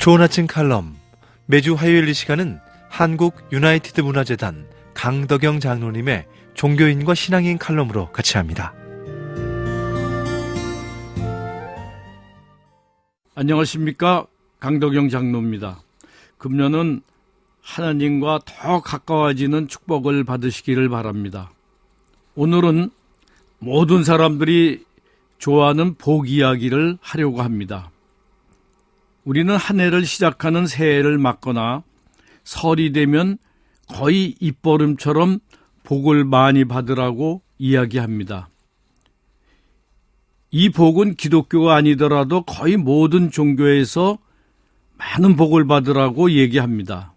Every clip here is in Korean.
좋은 아침 칼럼. 매주 화요일 이 시간은 한국 유나이티드 문화재단 강덕영 장로님의 종교인과 신앙인 칼럼으로 같이 합니다. 안녕하십니까, 강덕영 장로입니다. 금년은 하나님과 더 가까워지는 축복을 받으시기를 바랍니다. 오늘은 모든 사람들이 좋아하는 복 이야기를 하려고 합니다. 우리는 한 해를 시작하는 새해를 맞거나 설이 되면 거의 입버름처럼 복을 많이 받으라고 이야기합니다. 이 복은 기독교가 아니더라도 거의 모든 종교에서 많은 복을 받으라고 얘기합니다.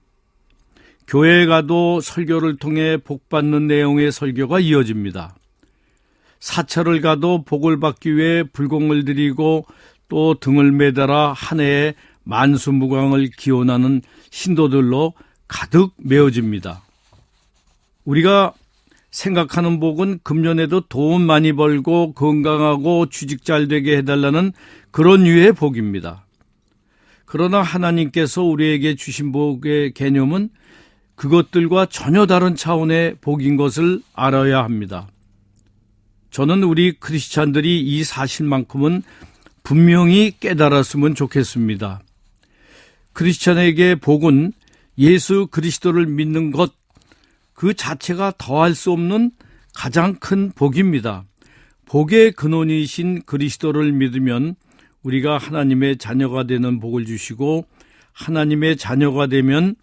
교회에 가도 설교를 통해 복 받는 내용의 설교가 이어집니다. 사찰을 가도 복을 받기 위해 불공을 드리고 또 등을 매달아 한 해에 만수무강을 기원하는 신도들로 가득 메워집니다. 우리가 생각하는 복은 금년에도 돈 많이 벌고 건강하고 취직 잘 되게 해달라는 그런 류의 복입니다. 그러나 하나님께서 우리에게 주신 복의 개념은 그것들과 전혀 다른 차원의 복인 것을 알아야 합니다. 저는 우리 크리스찬들이 이 사실만큼은 분명히 깨달았으면 좋겠습니다. 크리스찬에게 복은 예수 그리스도를 믿는 것 그 자체가 더할 수 없는 가장 큰 복입니다. 복의 근원이신 그리스도를 믿으면 우리가 하나님의 자녀가 되는 복을 주시고, 하나님의 자녀가 되면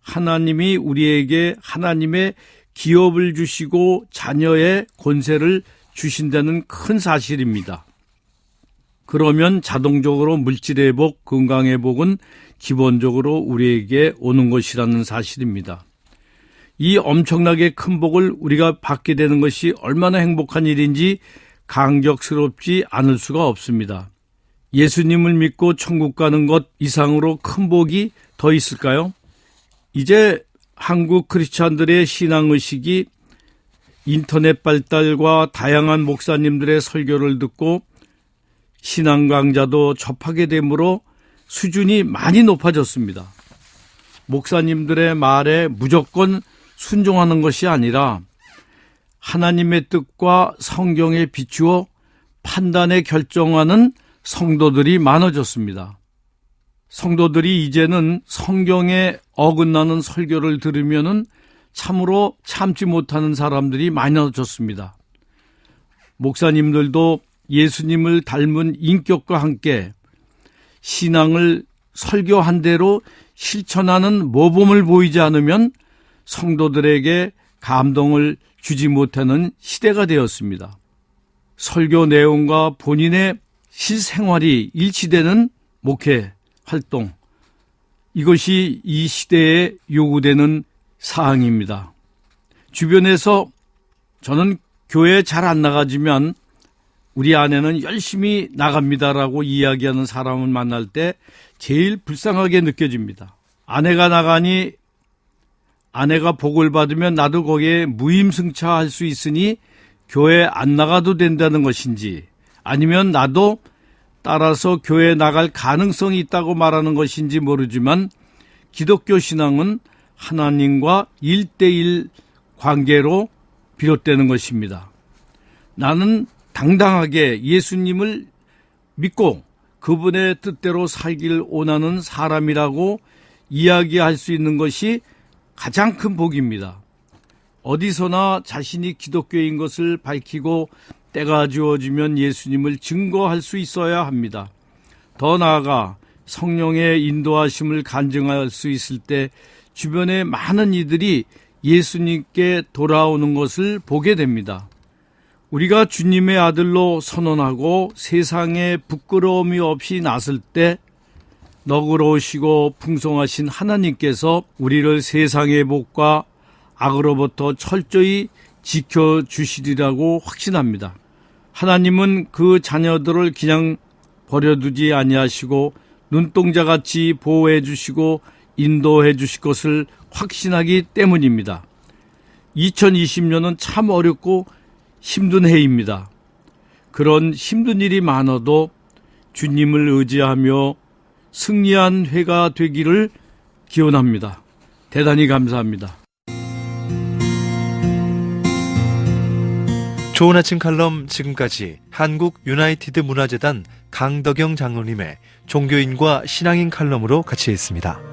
하나님이 우리에게 하나님의 기업을 주시고 자녀의 권세를 주신다는 큰 사실입니다. 그러면 자동적으로 물질의 복, 건강의 복은 기본적으로 우리에게 오는 것이라는 사실입니다. 이 엄청나게 큰 복을 우리가 받게 되는 것이 얼마나 행복한 일인지 감격스럽지 않을 수가 없습니다. 예수님을 믿고 천국 가는 것 이상으로 큰 복이 더 있을까요? 이제 한국 크리스찬들의 신앙의식이 인터넷 발달과 다양한 목사님들의 설교를 듣고 신앙 강좌도 접하게 되므로 수준이 많이 높아졌습니다. 목사님들의 말에 무조건 순종하는 것이 아니라 하나님의 뜻과 성경에 비추어 판단에 결정하는 성도들이 많아졌습니다. 성도들이 이제는 성경에 어긋나는 설교를 들으면은 참으로 참지 못하는 사람들이 많아졌습니다. 목사님들도 예수님을 닮은 인격과 함께 신앙을 설교한 대로 실천하는 모범을 보이지 않으면 성도들에게 감동을 주지 못하는 시대가 되었습니다. 설교 내용과 본인의 실생활이 일치되는 목회 활동, 이것이 이 시대에 요구되는 사항입니다. 주변에서 저는 교회에 잘 안 나가지만 우리 아내는 열심히 나갑니다라고 이야기하는 사람을 만날 때 제일 불쌍하게 느껴집니다. 아내가 나가니 아내가 복을 받으면 나도 거기에 무임승차할 수 있으니 교회 안 나가도 된다는 것인지, 아니면 나도 따라서 교회에 나갈 가능성이 있다고 말하는 것인지 모르지만 기독교 신앙은 하나님과 1:1 관계로 비롯되는 것입니다. 나는 당당하게 예수님을 믿고 그분의 뜻대로 살길 원하는 사람이라고 이야기할 수 있는 것이 가장 큰 복입니다. 어디서나 자신이 기독교인 것을 밝히고 때가 주어지면 예수님을 증거할 수 있어야 합니다. 더 나아가 성령의 인도하심을 간증할 수 있을 때 주변에 많은 이들이 예수님께 돌아오는 것을 보게 됩니다. 우리가 주님의 아들로 선언하고 세상에 부끄러움이 없이 나설 때 너그러우시고 풍성하신 하나님께서 우리를 세상의 복과 악으로부터 철저히 지켜주시리라고 확신합니다. 하나님은 그 자녀들을 그냥 버려두지 아니하시고 눈동자같이 보호해 주시고 인도해 주실 것을 확신하기 때문입니다. 2020년은 참 어렵고 힘든 해입니다. 그런 힘든 일이 많아도 주님을 의지하며 승리한 회가 되기를 기원합니다. 대단히 감사합니다. 좋은 아침 칼럼 지금까지 한국 유나이티드 문화재단 강덕영 장로님의 종교인과 신앙인 칼럼으로 같이 했습니다.